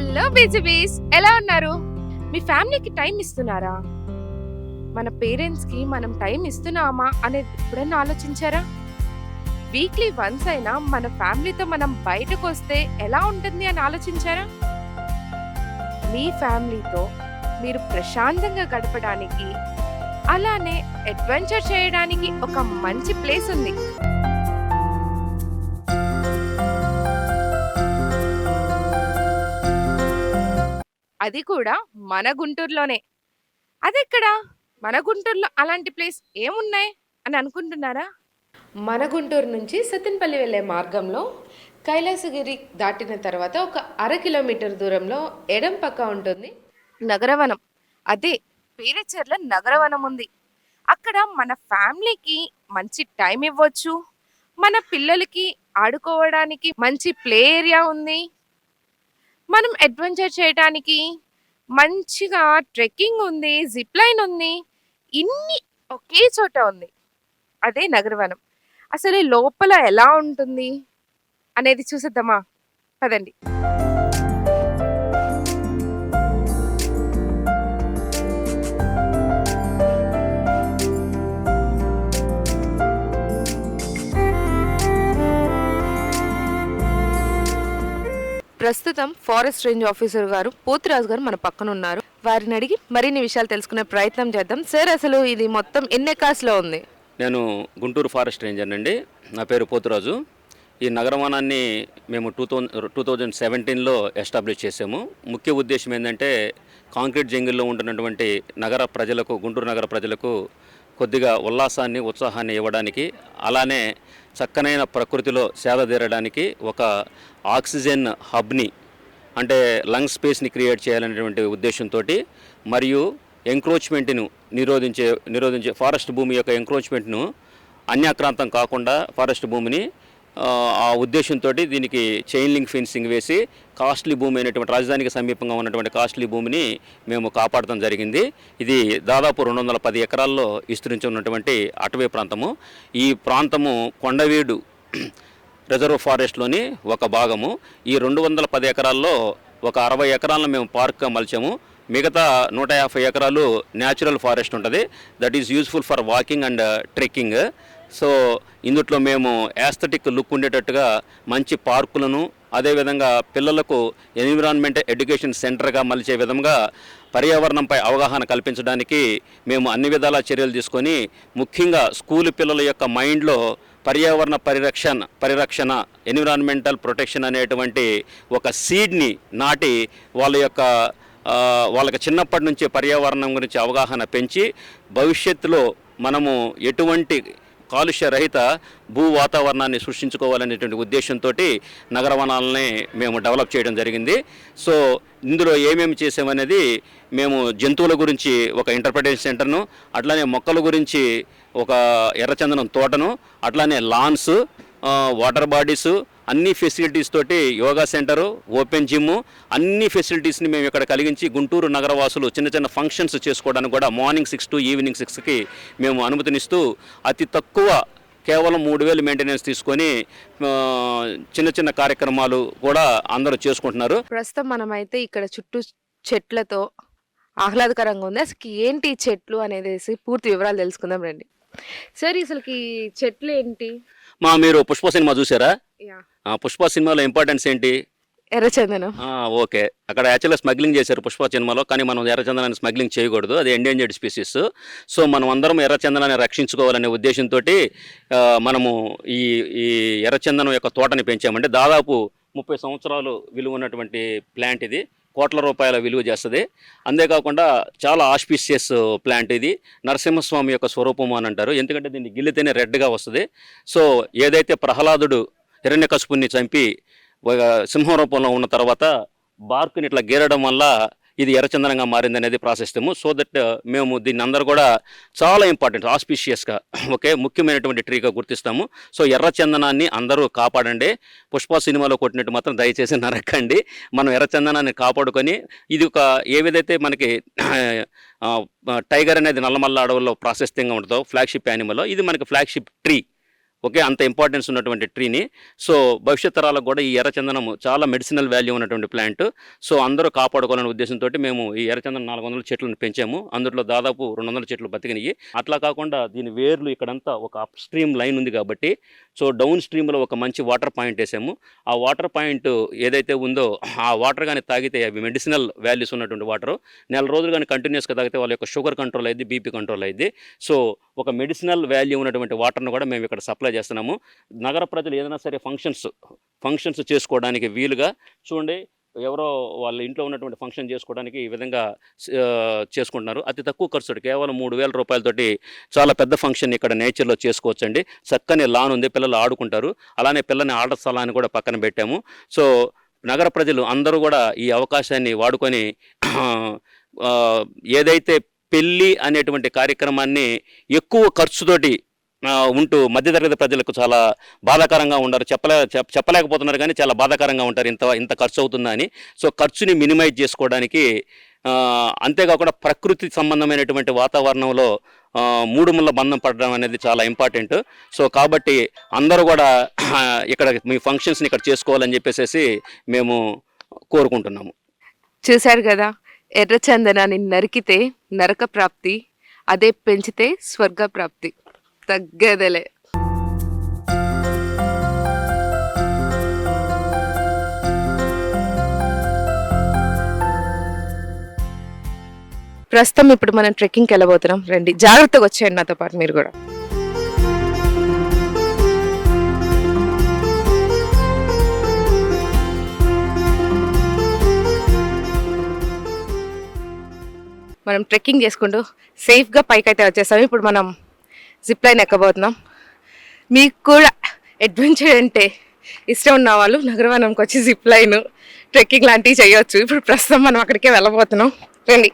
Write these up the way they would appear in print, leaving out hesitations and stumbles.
Hello బీజీబీస్, ఎలా ఉన్నారు? మీ ఫ్యామిలీకి టైం ఇస్తున్నారా? మన పేరెంట్స్ కి మనం టైం ఇస్తున్నామా అనేది ఎప్పుడైనా ఆలోచించారా? వీక్లీ వన్స్ అయినా మన ఫ్యామిలీతో మనం బయటకు వస్తే ఎలా ఉంటుంది అని ఆలోచించారా? మీ ఫ్యామిలీతో మీరు ప్రశాంతంగా గడపడానికి, అలానే అడ్వెంచర్ చేయడానికి ఒక మంచి ప్లేస్ ఉంది. అది కూడా మన గుంటూరులోనే. అదెక్కడ? మన గుంటూరులో అలాంటి ప్లేస్ ఏమున్నాయి అని అనుకుంటున్నారా? మన గుంటూరు నుంచి సత్తెనపల్లి వెళ్ళే మార్గంలో కైలాసగిరి దాటిన తర్వాత ఒక 1/2 కిలోమీటర్ దూరంలో ఎడం పక్క ఉంటుంది నగరవనం. అదే పేరచెర్ల నగరవనం ఉంది. అక్కడ మన ఫ్యామిలీకి మంచి టైం ఇవ్వచ్చు. మన పిల్లలకి ఆడుకోవడానికి మంచి ప్లే ఏరియా ఉంది. మనం అడ్వెంచర్ చేయడానికి మంచిగా ట్రెక్కింగ్ ఉంది, జిప్ లైన్ ఉంది. ఇన్ని ఒకే చోట ఉంది. అదే నగరవనం. అసలు ఈ లోపల ఎలా ఉంటుంది అనేది చూసేద్దామా? పదండి. ప్రస్తుతం ఫారెస్ట్ రేంజ్ ఆఫీసర్ గారు పోతురాజు గారు మన పక్కన ఉన్నారు. వారిని అడిగి మరిన్ని విషయాలు తెలుసుకునే ప్రయత్నం చేద్దాం. సార్, అసలు ఇది మొత్తం ఎన్ని ఎకరాస్లో ఉంది? నేను గుంటూరు ఫారెస్ట్ రేంజర్ అండి. నా పేరు పోతురాజు. ఈ నగరవనాన్ని మేము 2017లో ఎస్టాబ్లిష్ చేసాము. ముఖ్య ఉద్దేశం ఏంటంటే కాంక్రీట్ జంగిల్లో ఉంటున్నటువంటి నగర ప్రజలకు, గుంటూరు నగర ప్రజలకు కొద్దిగా ఉల్లాసాన్ని, ఉత్సాహాన్ని ఇవ్వడానికి, అలానే చక్కనైన ప్రకృతిలో సేద తీరడానికి ఒక ఆక్సిజన్ హబ్ని, అంటే లంగ్ స్పేస్ని క్రియేట్ చేయాలనేటువంటి ఉద్దేశంతో, మరియు ఎంక్రోచ్మెంట్ను నిరోధించే ఫారెస్ట్ భూమి యొక్క ఎంక్రోచ్మెంట్ను అన్యాక్రాంతం కాకుండా ఫారెస్ట్ భూమిని ఆ ఉద్దేశంతో దీనికి చైన్ లింక్ ఫెన్సింగ్ వేసి కాస్ట్లీ భూమి అయినటువంటి, రాజధానికి సమీపంగా ఉన్నటువంటి కాస్ట్లీ భూమిని మేము కాపాడటం జరిగింది. ఇది దాదాపు 210 ఎకరాల్లో విస్తరించి ఉన్నటువంటి అటవీ ప్రాంతము. ఈ ప్రాంతము కొండవీడు రిజర్వ్ ఫారెస్ట్లోని ఒక భాగము. ఈ 210 ఎకరాల్లో ఒక 60 ఎకరాలను మేము పార్క్గా మలిచాము. మిగతా 150 ఎకరాలు న్యాచురల్ ఫారెస్ట్ ఉంటుంది. That is useful for walking and trekking. So ఇందుట్లో మేము యాస్థెటిక్ లుక్ ఉండేటట్టుగా మంచి పార్కులను, అదేవిధంగా పిల్లలకు ఎన్విరాన్మెంట్ ఎడ్యుకేషన్ సెంటర్గా మలిచే విధంగా పర్యావరణంపై అవగాహన కల్పించడానికి మేము అన్ని విధాల చర్యలు తీసుకొని, ముఖ్యంగా స్కూల్ పిల్లల యొక్క మైండ్లో పర్యావరణ పరిరక్షణ ఎన్విరాన్మెంటల్ ప్రొటెక్షన్ అనేటువంటి ఒక సీడ్ని నాటి వాళ్ళకి చిన్నప్పటి నుంచి పర్యావరణం గురించి అవగాహన పెంచి, భవిష్యత్తులో మనము ఎటువంటి కాలుష్య రహిత భూ వాతావరణాన్ని సృష్టించుకోవాలనేటువంటి ఉద్దేశంతో నగరవనాలని మేము డెవలప్ చేయడం జరిగింది. సో ఇందులో ఏమేమి చేసామనేది, మేము జంతువుల గురించి ఒక ఇంటర్ప్రిటేషన్ సెంటర్ను, అట్లానే మొక్కల గురించి ఒక ఎర్రచందనం తోటను, అట్లానే లాన్స్, వాటర్ బాడీసు, అన్ని ఫెసిలిటీస్ తోటి యోగా సెంటరు, ఓపెన్ జిమ్, అన్ని ఫెసిలిటీస్ని మేము ఇక్కడ కలిగించి గుంటూరు నగరవాసులు చిన్న చిన్న ఫంక్షన్స్ చేసుకోవడానికి కూడా మార్నింగ్ 6 to ఈవినింగ్ 6కి మేము అనుమతినిస్తూ, అతి తక్కువ కేవలం 3,000 మెయింటెనెన్స్ తీసుకొని చిన్న చిన్న కార్యక్రమాలు కూడా అందరూ చేసుకుంటున్నారు. ప్రస్తుతం మనమైతే ఇక్కడ చుట్టూ చెట్లతో ఆహ్లాదకరంగా ఉంది. అసలు ఏంటి చెట్లు అనేది పూర్తి వివరాలు తెలుసుకుందాం రండి. సార్, అసలుకి చెట్లు ఏంటి? మీరు పుష్ప సినిమా చూసారా? యా. పుష్ప సినిమాలో ఇంపార్టెన్స్ ఏంటి? ఎర్రచందనం. ఓకే. అక్కడ యాక్చువల్గా స్మగ్లింగ్ చేశారు పుష్ప సినిమాలో, కానీ మనం ఎర్రచందనాన్ని స్మగ్లింగ్ చేయకూడదు, అది ఎండేంజర్డ్ స్పీసీస్. సో మనం అందరం ఎర్రచందనాన్ని రక్షించుకోవాలనే ఉద్దేశంతో మనము ఈ ఈ ఎర్రచందనం యొక్క తోటని పెంచామండి. దాదాపు 30 సంవత్సరాలు విలువ ఉన్నటువంటి ప్లాంట్ ఇది. కోట్ల రూపాయల విలువ చేస్తుంది. అంతేకాకుండా చాలా ఆస్పిషియస్ ప్లాంట్ ఇది. నరసింహస్వామి యొక్క స్వరూపము అని అంటారు, ఎందుకంటే దీన్ని గిల్లితేనే రెడ్గా వస్తుంది. సో ఏదైతే ప్రహ్లాదుడు హిరణ్యకశిపుణ్ణి చంపి సింహం రూపంలో ఉన్న తర్వాత బార్కుని ఇట్లా గీరడం వల్ల ఇది ఎర్రచందనంగా మారిందనేది ప్రాశస్త్యము. సో దట్ మేము దీన్ని అందరూ కూడా చాలా ఇంపార్టెంట్, ఆస్పిషియస్గా, ఓకే, ముఖ్యమైనటువంటి ట్రీగా గుర్తిస్తాము. సో ఎర్రచందనాన్ని అందరూ కాపాడండి. పుష్ప సినిమాలో కొట్టినట్టు మాత్రం దయచేసి నరకండి. మనం ఎర్రచందనాన్ని కాపాడుకొని, ఇది ఒక ఏదైతే మనకి టైగర్ అనేది నల్లమల్ల అడవుల్లో ప్రాశస్త్యంగా ఉంటుందో ఫ్లాగ్షిప్ యానిమల్, ఇది మనకి ఫ్లాగ్షిప్ ట్రీ. ఓకే, అంత ఇంపార్టెన్స్ ఉన్నటువంటి ట్రీని. సో భవిష్యత్ తరాలకు కూడా ఈ ఎర్రచందనం చాలా మెడిసినల్ వాల్యూ ఉన్నటువంటి ప్లాంట్. సో అందరూ కాపాడుకోవాలనే ఉద్దేశంతో మేము ఈ ఎర్రచందనం 400 చెట్లను పెంచాము. అందులో దాదాపు 200 చెట్లు బతికినాయి. అట్లా కాకుండా దీని వేర్లు ఇక్కడంతా ఒక అప్ స్ట్రీమ్ లైన్ ఉంది కాబట్టి సో డౌన్ స్ట్రీమ్లో ఒక మంచి వాటర్ పాయింట్ వేసాము. ఆ వాటర్ పాయింట్ ఏదైతే ఉందో ఆ వాటర్ కానీ తాగితే అవి మెడిసినల్ వాల్యూస్ ఉన్నటువంటి వాటర్ నెల రోజులు కానీ కంటిన్యూస్గా తాగితే వాళ్ళ యొక్క షుగర్ కంట్రోల్ అయింది, బీపీ కంట్రోల్ అయింది. సో ఒక మెడిసినల్ వాల్యూ ఉన్నటువంటి వాటర్ను కూడా మేము ఇక్కడ సప్లై చేస్తున్నాము. నగర ప్రజలు ఏదైనా సరే ఫంక్షన్స్ చేసుకోవడానికి వీలుగా చూడండి, ఎవరో వాళ్ళ ఇంట్లో ఉన్నటువంటి ఫంక్షన్ చేసుకోవడానికి ఈ విధంగా చేసుకుంటున్నారు. అతి తక్కువ ఖర్చుతో కేవలం 3,000 రూపాయలతోటి చాలా పెద్ద ఫంక్షన్ ఇక్కడ నేచర్లో చేసుకోవచ్చండి. చక్కని లాన్ ఉంది, పిల్లలు ఆడుకుంటారు. అలానే పిల్లని ఆట స్థలాన్ని కూడా పక్కన పెట్టాము. సో నగర ప్రజలు అందరూ కూడా ఈ అవకాశాన్ని వాడుకొని ఏదైతే పెళ్ళి అనేటువంటి కార్యక్రమాన్ని ఎక్కువ ఖర్చుతోటి ఉంటూ మధ్యతరగతి ప్రజలకు చాలా బాధాకరంగా ఉండరు, చెప్పలేకపోతున్నారు కానీ చాలా బాధాకరంగా ఉంటారు ఇంత ఖర్చు అవుతుందా అని. సో ఖర్చుని మినిమైజ్ చేసుకోవడానికి అంతేకాకుండా ప్రకృతి సంబంధమైనటువంటి వాతావరణంలో మూడు ముళ్ళ బంధం పడడం అనేది చాలా ఇంపార్టెంట్. సో కాబట్టి అందరూ కూడా ఇక్కడ మీ ఫంక్షన్స్ని ఇక్కడ చేసుకోవాలని చెప్పేసి మేము కోరుకుంటున్నాము. చూశారు కదా, ఎర్రచందనాన్ని నరికితే నరక ప్రాప్తి, అదే పెంచితే స్వర్గ ప్రాప్తి. తగ్గేదేలే. ప్రస్తుతం ఇప్పుడు మనం ట్రెక్కింగ్కి వెళ్ళబోతున్నాం. రండి, జాగ్రత్తగా వచ్చేయండి నాతో పాటు మీరు కూడా. మనం ట్రెక్కింగ్ చేసుకుంటూ సేఫ్గా పైకైతే వచ్చేస్తాం. ఇప్పుడు మనం జిప్ లైన్ ఎక్కబోతున్నాం. మీకు కూడా అడ్వెంచర్ అంటే ఇష్టం ఉన్న వాళ్ళు నగరవనంకి వచ్చి జిప్ లైన్, ట్రెక్కింగ్ లాంటివి చేయొచ్చు. ఇప్పుడు ప్రస్తుతం మనం అక్కడికే వెళ్ళబోతున్నాం. రండి.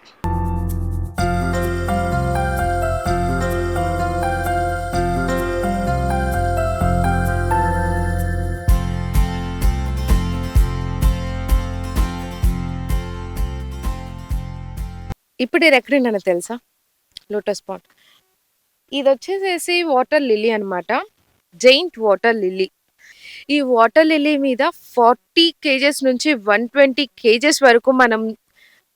ఇప్పుడు ఇది ఎక్కడుండనో తెలుసా? Lotus pond. ఇది వచ్చేసేసి వాటర్ లిల్లీ అనమాట, జైంట్ వాటర్ లిల్లీ. ఈ వాటర్ లిల్లీ మీద 40 kgs నుంచి 120 kgs వరకు మనం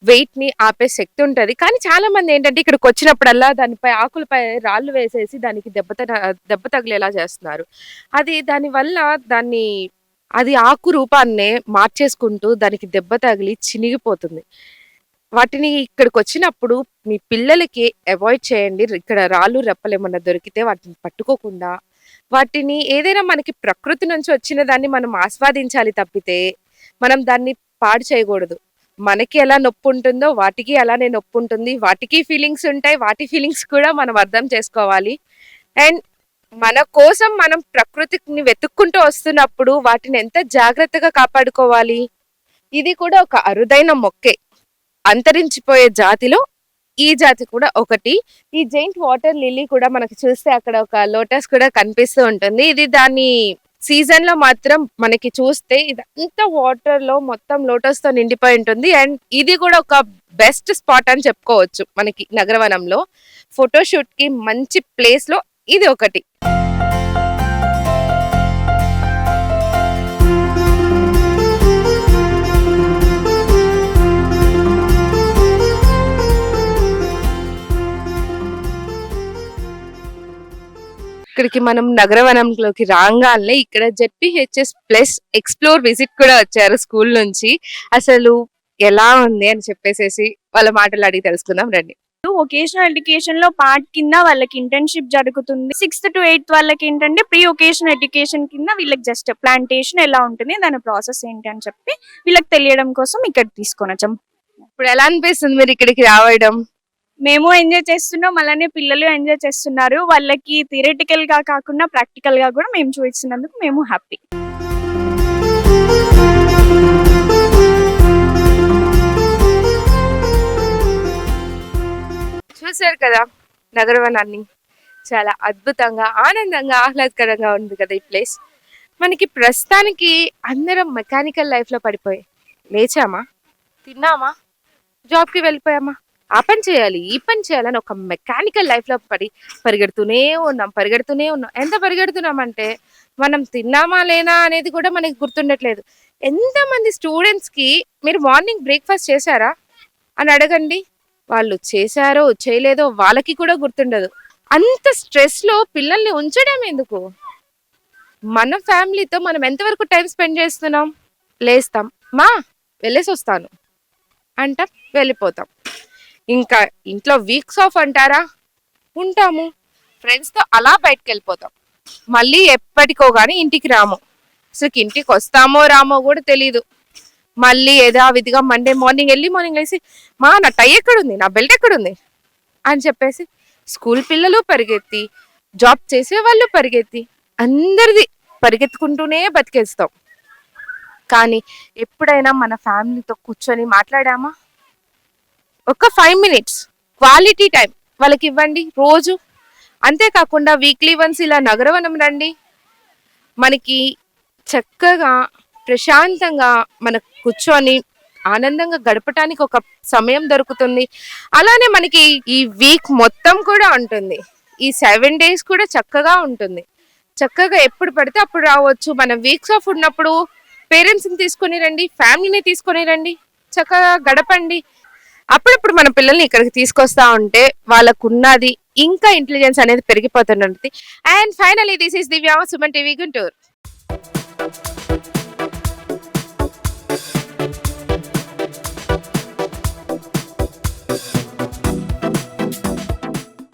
వెయిట్ని ఆపే శక్తి ఉంటుంది. కానీ చాలా మంది ఏంటంటే ఇక్కడికి వచ్చినప్పుడల్లా దానిపై ఆకులపై రాళ్ళు వేసేసి దానికి దెబ్బ తగిలేలా చేస్తున్నారు. దానివల్ల అది ఆకు రూపాన్నే మార్చేసుకుంటూ దానికి దెబ్బ తగిలి చినిగిపోతుంది. వాటిని ఇక్కడికి వచ్చినప్పుడు మీ పిల్లలకి అవాయిడ్ చేయండి. ఇక్కడ రాళ్ళు రెప్పలు ఏమన్నా దొరికితే వాటిని పట్టుకోకుండా, వాటిని ఏదైనా మనకి ప్రకృతి నుంచి వచ్చిన దాన్ని మనం ఆస్వాదించాలి తప్పితే మనం దాన్ని పాడు చేయకూడదు. మనకి ఎలా నొప్పి ఉంటుందో వాటికి అలానే నొప్పి ఉంటుంది. వాటికి ఫీలింగ్స్ ఉంటాయి, వాటి ఫీలింగ్స్ కూడా మనం అర్థం చేసుకోవాలి. అండ్ మన కోసం మనం ప్రకృతిని వెతుక్కుంటూ వస్తున్నప్పుడు వాటిని ఎంత జాగ్రత్తగా కాపాడుకోవాలి. ఇది కూడా ఒక అరుదైన మొక్కే. అంతరించిపోయే జాతిలో ఈ జాతి కూడా ఒకటి. ఈ జైంట్ వాటర్ లిల్లీ కూడా మనకి చూస్తే అక్కడ ఒక లోటస్ కూడా కనిపిస్తూ ఉంటుంది. ఇది దాని సీజన్ లో మాత్రం మనకి చూస్తే ఇదంతా వాటర్ లో మొత్తం లోటస్ తో నిండిపోయి ఉంటుంది. అండ్ ఇది కూడా ఒక బెస్ట్ స్పాట్ అని చెప్పుకోవచ్చు మనకి నగరవనంలో. ఫోటోషూట్ కి మంచి ప్లేస్ లో ఇది ఒకటి. ఇక్కడికి మనం నగరవనంలోకి రాగానే ఇక్కడ ZPHS+ ఎక్స్ప్లోర్ విజిట్ కూడా వచ్చారు స్కూల్ నుంచి. అసలు ఎలా ఉంది అని చెప్పేసి వాళ్ళ మాటలు అడిగి తెలుసుకుందాం రండి. వొకేషనల్ ఎడ్యుకేషన్ లో పార్ట్ కింద వాళ్ళకి ఇంటర్న్షిప్ జరుగుతుంది. 6th to 8th వాళ్ళకి ఏంటంటే ప్రీ వొకేషనల్ ఎడ్యుకేషన్ కింద వీళ్ళకి జస్ట్ ప్లాంటేషన్ ఎలా ఉంటుంది, దాని ప్రాసెస్ ఏంటి అని చెప్పి వీళ్ళకి తెలియడం కోసం ఇక్కడ తీసుకొని వచ్చాం. ఇప్పుడు ఎలా అనిపిస్తుంది మీరు ఇక్కడికి రావడం? మేము ఎంజాయ్ చేస్తున్నాం, అలానే పిల్లలు ఎంజాయ్ చేస్తున్నారు. వాళ్ళకి థియరిటికల్ గా కాకుండా ప్రాక్టికల్ గా కూడా మేము చూపించినందుకు మేము హ్యాపీ. చూసారు కదా నగరవనాన్ని, చాలా అద్భుతంగా, ఆనందంగా, ఆహ్లాదకరంగా ఉంది కదా ఈ ప్లేస్. మనకి ప్రస్తుతానికి అందరం మెకానికల్ లైఫ్ లో పడిపోయి లేచామా, తిన్నామా, జాబ్కి వెళ్ళిపోయామా, ఆ పని చేయాలి ఈ పని చేయాలని ఒక మెకానికల్ లైఫ్లో పరిగెడుతూనే ఉన్నాం. ఎంత పరిగెడుతున్నామంటే మనం తిన్నామా లేనా అనేది కూడా మనకి గుర్తుండట్లేదు. ఎంతమంది స్టూడెంట్స్కి మీరు మార్నింగ్ బ్రేక్ఫాస్ట్ చేశారా అని అడగండి, వాళ్ళు చేశారో చేయలేదో వాళ్ళకి కూడా గుర్తుండదు. అంత స్ట్రెస్లో పిల్లల్ని ఉంచడం ఎందుకు? మన ఫ్యామిలీతో మనం ఎంతవరకు టైం స్పెండ్ చేస్తున్నాం? లేస్తాం, మా వెళ్ళేసి వస్తాను అంటాం, వెళ్ళిపోతాం. ఇంకా ఇంట్లో వీక్స్ ఆఫ్ అంటారా, ఉంటాము. ఫ్రెండ్స్తో అలా బయటకు వెళ్ళిపోతాం, మళ్ళీ ఎప్పటికో కానీ ఇంటికి రాము. అసలు ఇంటికి వస్తామో రామో కూడా తెలీదు. మళ్ళీ యథావిధిగా మండే మార్నింగ్ లేసి మా నా టై ఎక్కడుంది, నా బెల్ట్ ఎక్కడుంది అని చెప్పేసి స్కూల్ పిల్లలు పరిగెత్తి, జాబ్ చేసే వాళ్ళు పరిగెత్తి, అందరిది పరిగెత్తుకుంటూనే బతికేస్తాం. కానీ ఎప్పుడైనా మన ఫ్యామిలీతో కూర్చొని మాట్లాడామా? ఒక 5 minutes క్వాలిటీ టైం వాళ్ళకి ఇవ్వండి రోజు. అంతేకాకుండా వీక్లీ వన్స్ ఇలా నగరవనం రండి, మనకి చక్కగా ప్రశాంతంగా మన కూర్చొని ఆనందంగా గడపటానికి ఒక సమయం దొరుకుతుంది. అలానే మనకి ఈ వీక్ మొత్తం కూడా ఉంటుంది, ఈ 7 days కూడా చక్కగా ఉంటుంది. చక్కగా ఎప్పుడు పడితే అప్పుడు రావచ్చు. మనం వీక్స్ ఆఫ్ ఉన్నప్పుడు పేరెంట్స్ని తీసుకొని రండి, ఫ్యామిలీని తీసుకొని రండి, చక్కగా గడపండి. అప్పుడప్పుడు మన పిల్లల్ని ఇక్కడికి తీసుకొస్తా ఉంటే వాళ్ళకున్నది ఇంకా ఇంటెలిజెన్స్ అనేది పెరిగిపోతున్నది. And finally this is Divya, Suman TV Guntur.